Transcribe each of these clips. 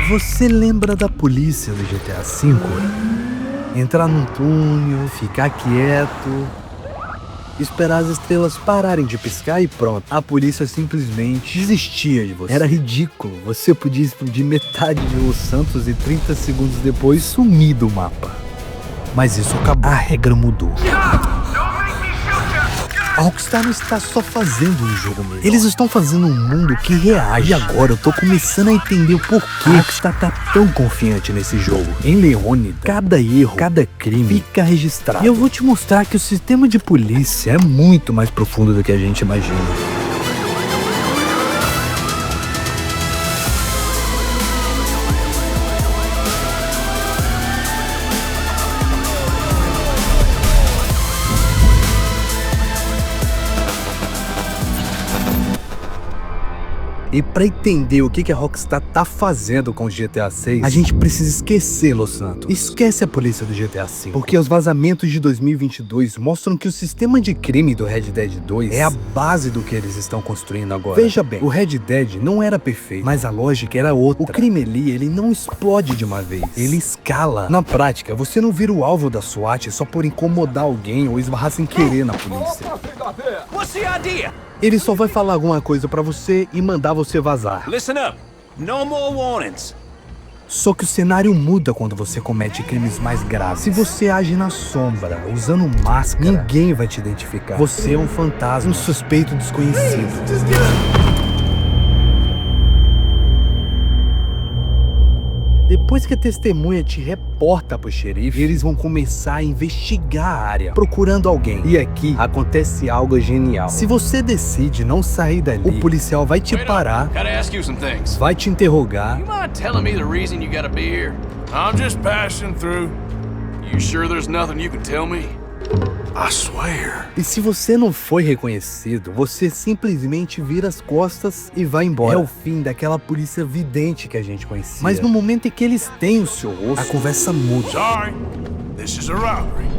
Você lembra da polícia do GTA V? Entrar num túnel, ficar quieto, esperar as estrelas pararem de piscar e pronto. A polícia simplesmente desistia de você. Era ridículo. Você podia explodir metade de Los Santos e 30 segundos depois sumir do mapa. Mas isso acabou. A regra mudou. A Rockstar não está só fazendo um jogo melhor. Eles estão fazendo um mundo que reage. E agora eu tô começando a entender o porquê a Rockstar tá tão confiante nesse jogo. Em Leônidas, cada erro, cada crime fica registrado. E eu vou te mostrar que o sistema de polícia é muito mais profundo do que a gente imagina. E pra entender o que a Rockstar tá fazendo com o GTA 6, a gente precisa esquecer Los Santos. Esquece a polícia do GTA 5, porque os vazamentos de 2022 mostram que o sistema de crime do Red Dead 2 é a base do que eles estão construindo agora. Veja bem, o Red Dead não era perfeito, mas a lógica era outra. O crime ali, ele não explode de uma vez, ele escala. Na prática, você não vira o alvo da SWAT só por incomodar alguém ou esbarrar sem querer na polícia. What's the idea? Ele só vai falar alguma coisa pra você e mandar você vazar. Listen up. No more warnings. Só que o cenário muda quando você comete crimes mais graves. Se você age na sombra, usando máscara, ninguém vai te identificar. Você é um fantasma, um suspeito desconhecido. Depois que a testemunha te reporta pro xerife, eles vão começar a investigar a área, procurando alguém. E aqui acontece algo genial. Se você decide não sair dali, o policial vai te parar, Gotta ask you some things. vai te interrogar. You mind telling me the reason you gotta be here? I'm just passing through. You sure there's nothing you can tell me? I swear. E se você não foi reconhecido, você simplesmente vira as costas e vai embora. É o fim daquela polícia vidente que a gente conhecia. Mas no momento em que eles têm o seu rosto, a conversa muda. Sorry. This is a robbery.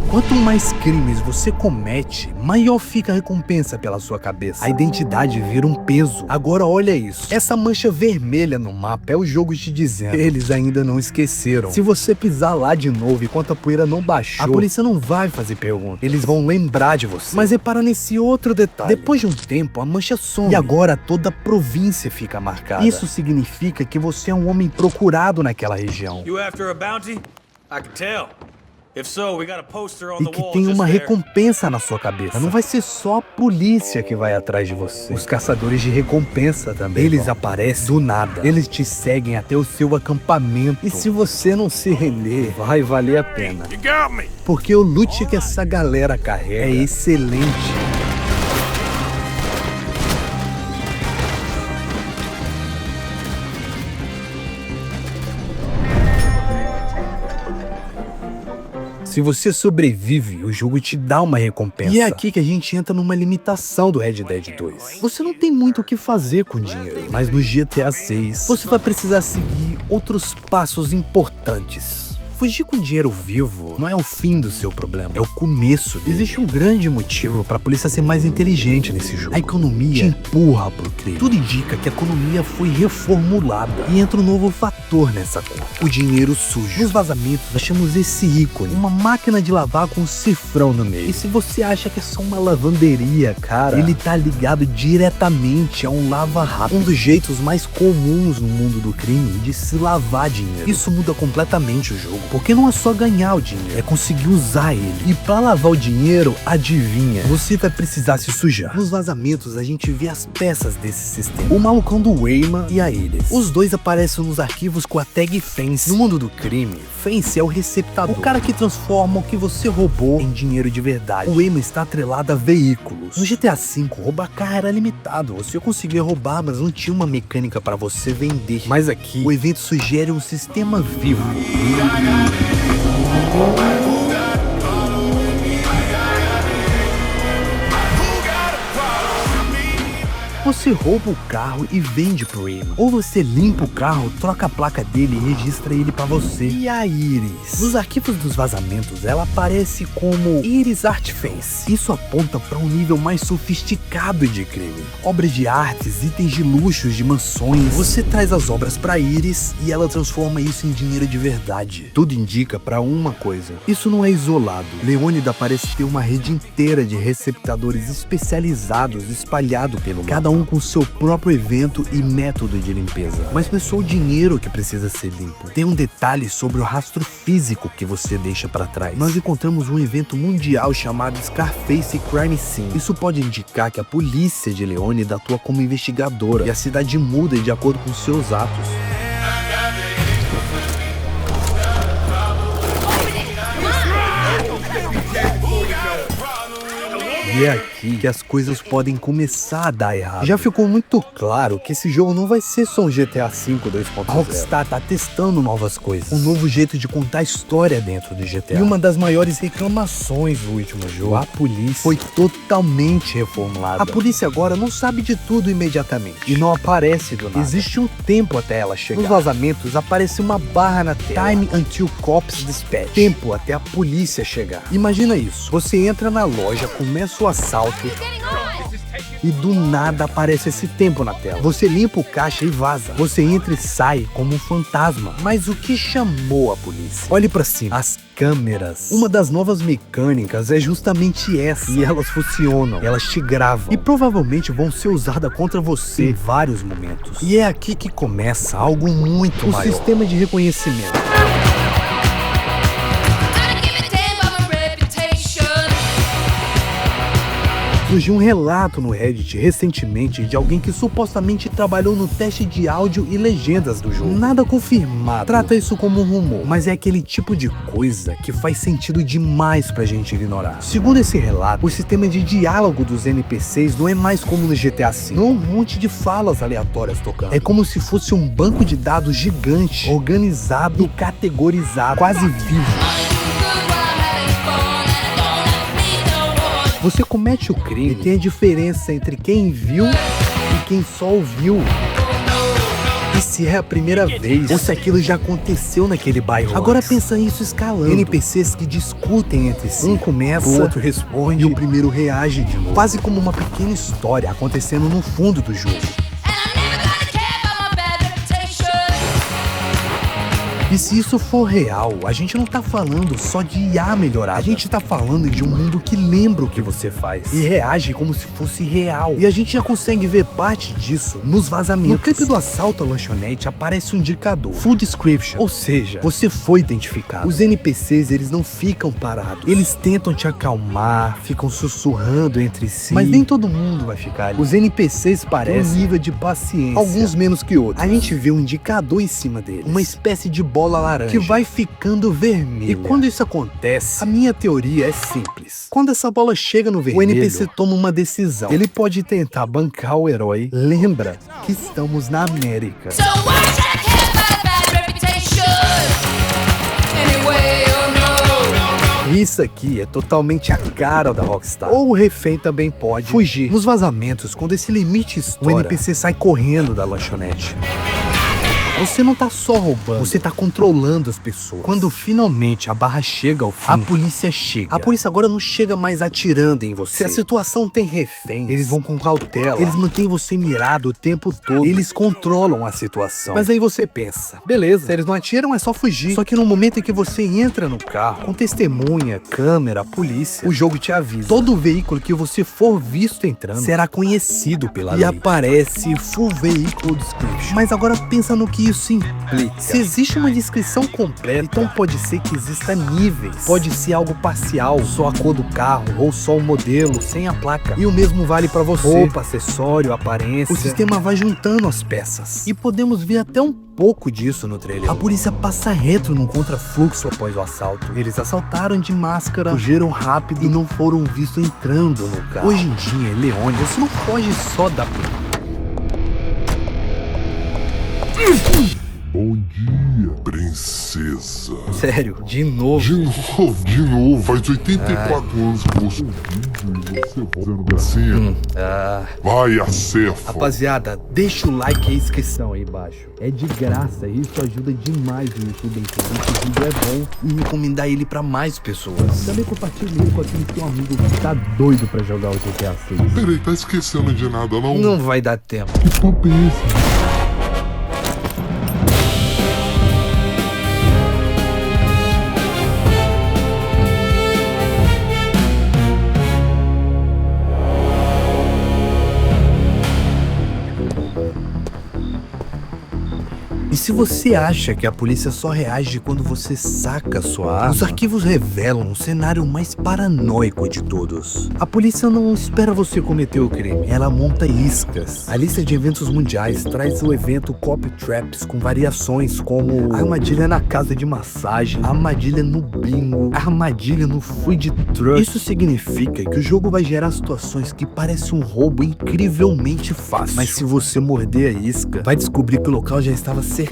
Quanto mais crimes você comete, maior fica a recompensa pela sua cabeça. A identidade vira um peso. Agora olha isso. Essa mancha vermelha no mapa é o jogo te dizendo: eles ainda não esqueceram. Se você pisar lá de novo enquanto a poeira não baixou, a polícia não vai fazer pergunta. Eles vão lembrar de você. Mas repara nesse outro detalhe. Depois de um tempo, a mancha some. E agora toda a província fica marcada. Isso significa que você é um homem procurado naquela região. You after a bounty? I can tell. If so, we got a poster on E the que wall tem just uma there. recompensa na sua cabeça. Não vai ser só a polícia que vai atrás de você. Os caçadores de recompensa também. Eles aparecem do nada. Eles te seguem até o seu acampamento. E se você não se render, vai valer a pena. You got me. Porque o loot que essa galera carrega é excelente. Se você sobrevive, o jogo te dá uma recompensa. E é aqui que a gente entra numa limitação do Red Dead 2. Você não tem muito o que fazer com dinheiro, mas no GTA 6 você vai precisar seguir outros passos importantes. Fugir com dinheiro vivo não é o fim do seu problema, é o começo dele. Existe um grande motivo para a polícia ser mais inteligente nesse jogo. A economia te empurra pro crime. Tudo indica que a economia foi reformulada. E entra um novo fator nessa conta: o dinheiro sujo. Nos vazamentos achamos esse ícone, uma máquina de lavar com um cifrão no meio. E se você acha que é só uma lavanderia, cara, ele tá ligado diretamente a um lava-rápido. Um dos jeitos mais comuns no mundo do crime de se lavar dinheiro. Isso muda completamente o jogo. Porque não é só ganhar o dinheiro, é conseguir usar ele. E pra lavar o dinheiro, adivinha, você vai precisar se sujar. Nos vazamentos, a gente vê as peças desse sistema: o malucão do Wayman e a Iris. Os dois aparecem nos arquivos com a tag Fence. No mundo do crime, Fence é o receptador, o cara que transforma o que você roubou em dinheiro de verdade. O Wayman está atrelado a veículos. No GTA V, roubar carro era limitado. Você conseguia roubar, mas não tinha uma mecânica para você vender. Mas aqui, o evento sugere um sistema vivo. Você rouba o carro e vende pro Raymond. Ou você limpa o carro, troca a placa dele e registra ele pra você. E a Iris? Nos arquivos dos vazamentos, ela aparece como Iris Artiface. Isso aponta para um nível mais sofisticado de crime. Obras de artes, itens de luxos, de mansões. Você traz as obras pra Iris e ela transforma isso em dinheiro de verdade. Tudo indica pra uma coisa. Isso não é isolado. Leônidas parece ter uma rede inteira de receptadores especializados espalhado pelo mundo, cada um com seu próprio evento e método de limpeza. Mas não é só o dinheiro que precisa ser limpo. Tem um detalhe sobre o rastro físico que você deixa pra trás. Nós encontramos um evento mundial chamado Scarface Crime Scene. Isso pode indicar que a polícia de Leônidas atua como investigadora e a cidade muda de acordo com seus atos. E é aqui que as coisas podem começar a dar errado. Já ficou muito claro que esse jogo não vai ser só um GTA V 2.0. A Rockstar tá testando novas coisas, um novo jeito de contar história dentro do GTA. E uma das maiores reclamações do último jogo, a polícia, foi totalmente reformulada. A polícia agora não sabe de tudo imediatamente e não aparece do nada. Existe um tempo até ela chegar. Nos vazamentos aparece uma barra na tela: Time until cops dispatch. Tempo até a polícia chegar. Imagina isso: você entra na loja, começa o assalto e do nada aparece esse tempo na tela. Você limpa o caixa e vaza. Você entra e sai como um fantasma. Mas o que chamou a polícia? Olhe pra cima. As câmeras. Uma das novas mecânicas é justamente essa. E elas funcionam. Elas te gravam. E provavelmente vão ser usadas contra você em vários momentos. E é aqui que começa algo muito maior. O sistema de reconhecimento. Surgiu um relato no Reddit recentemente de alguém que supostamente trabalhou no teste de áudio e legendas do jogo. Nada confirmado. Trata isso como um rumor, mas é aquele tipo de coisa que faz sentido demais pra gente ignorar. Segundo esse relato, o sistema de diálogo dos NPCs não é mais como no GTA V. Não é um monte de falas aleatórias tocando. É como se fosse um banco de dados gigante, organizado e categorizado, quase vivo. Você comete o crime e tem a diferença entre quem viu e quem só ouviu. E se é a primeira vez, ou se aquilo já aconteceu naquele bairro. Agora pensa isso escalando. NPCs que discutem entre si. Um começa, o outro responde e o primeiro reage de novo. Quase como uma pequena história acontecendo no fundo do jogo. E se isso for real, a gente não tá falando só de IA melhorar. A gente tá falando de um mundo que lembra o que você faz e reage como se fosse real. E a gente já consegue ver parte disso nos vazamentos. No clipe do assalto à lanchonete aparece um indicador, Full Description, ou seja, você foi identificado. Os NPCs, eles não ficam parados. Eles tentam te acalmar, ficam sussurrando entre si. Mas nem todo mundo vai ficar ali. Os NPCs parecem um nível de paciência, alguns menos que outros. A gente vê um indicador em cima deles, uma espécie de bola laranja que vai ficando vermelha. E quando isso acontece, a minha teoria é simples. Quando essa bola chega no vermelho, o NPC toma uma decisão. Ele pode tentar bancar o herói. Lembra que estamos na América. Isso aqui é totalmente a cara da Rockstar. Ou o refém também pode fugir. Nos vazamentos, quando esse limite estoura, o NPC sai correndo da lanchonete. Você não tá só roubando, você tá controlando as pessoas. Quando finalmente a barra chega ao fim, a polícia chega. A polícia agora não chega mais atirando em você. Se a situação tem reféns, eles vão com cautela. Eles mantêm você mirado o tempo todo. Eles controlam a situação. Mas aí você pensa, beleza, se eles não atiram é só fugir. Só que no momento em que você entra no carro, com testemunha, câmera, polícia, o jogo te avisa. Todo veículo que você for visto entrando será conhecido pela lei. E aparece Full Vehicle Description. Mas agora pensa no que isso implica. Se existe uma descrição completa, então pode ser que exista níveis. Pode ser algo parcial, só a cor do carro, ou só o modelo, sem a placa. E o mesmo vale pra você. Roupa, acessório, aparência. O sistema vai juntando as peças. E podemos ver até um pouco disso no trailer. A polícia passa reto num contrafluxo após o assalto. Eles assaltaram de máscara, fugiram rápido e não foram vistos entrando no carro. Hoje em dia, em Leônidas, você não foge só da Bom dia, princesa. princesa. Sério, de novo. De novo. Faz 84 anos que você vive e você fazendo gracinha. Vai, acefa. Rapaziada, deixa o like e a inscrição aí embaixo. É de graça, isso ajuda demais o YouTube a entender que o vídeo é bom e recomendar ele pra mais pessoas. Também compartilhe ele com aquele seu amigo que tá doido pra jogar o GTA 6. Peraí, tá esquecendo de nada, não? Não vai dar tempo. Que papo é esse? E se você acha que a polícia só reage quando você saca sua arma, os arquivos revelam um cenário mais paranoico de todos. A polícia não espera você cometer o crime, ela monta iscas. A lista de eventos mundiais traz o evento Cop Traps com variações como a armadilha na casa de massagem, a armadilha no bingo, a armadilha no food truck. Isso significa que o jogo vai gerar situações que parecem um roubo incrivelmente fácil. Mas se você morder a isca, vai descobrir que o local já estava cercado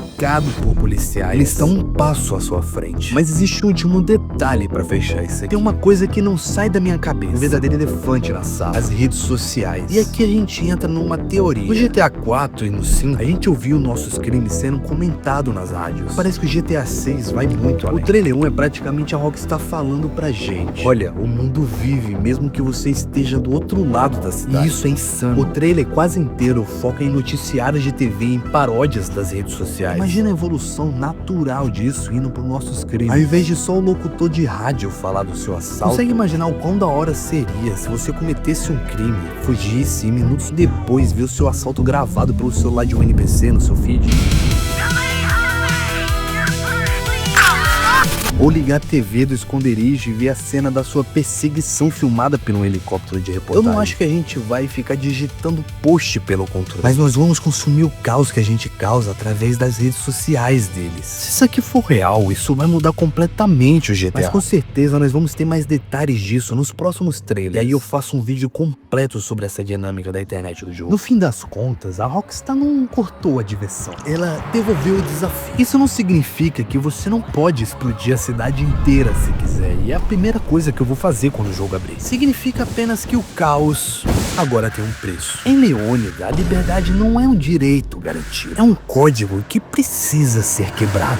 por policiais. Eles estão um passo à sua frente. Mas existe um último detalhe pra fechar isso aqui. Tem uma coisa que não sai da minha cabeça. Um verdadeiro elefante na sala. As redes sociais. E aqui a gente entra numa teoria. No GTA 4 e no 5, a gente ouviu nossos crimes sendo comentados nas rádios. Parece que o GTA 6 vai muito além. O trailer 1 é praticamente a Rockstar falando pra gente: olha, o mundo vive mesmo que você esteja do outro lado da cidade. E isso é insano. O trailer quase inteiro foca em noticiários de TV e em paródias das redes sociais. Imagina a evolução natural disso indo para nossos crimes. Ao invés de só o locutor de rádio falar do seu assalto, consegue imaginar o quão da hora seria se você cometesse um crime, fugisse e minutos depois ver o seu assalto gravado pelo celular de um NPC no seu feed? Ou ligar a TV do esconderijo e ver a cena da sua perseguição filmada por um helicóptero de reportagem. Eu não acho que a gente vai ficar digitando post pelo controle, mas nós vamos consumir o caos que a gente causa através das redes sociais deles. Se isso aqui for real, isso vai mudar completamente o GTA. Mas com certeza nós vamos ter mais detalhes disso nos próximos trailers. E aí eu faço um vídeo completo sobre essa dinâmica da internet do jogo. No fim das contas, a Rockstar não cortou a diversão, ela devolveu o desafio. Isso não significa que você não pode explodir a cidade inteira se quiser, e é a primeira coisa que eu vou fazer quando o jogo abrir. Significa apenas que o caos agora tem um preço. Em Leônidas, a liberdade não é um direito garantido, é um código que precisa ser quebrado.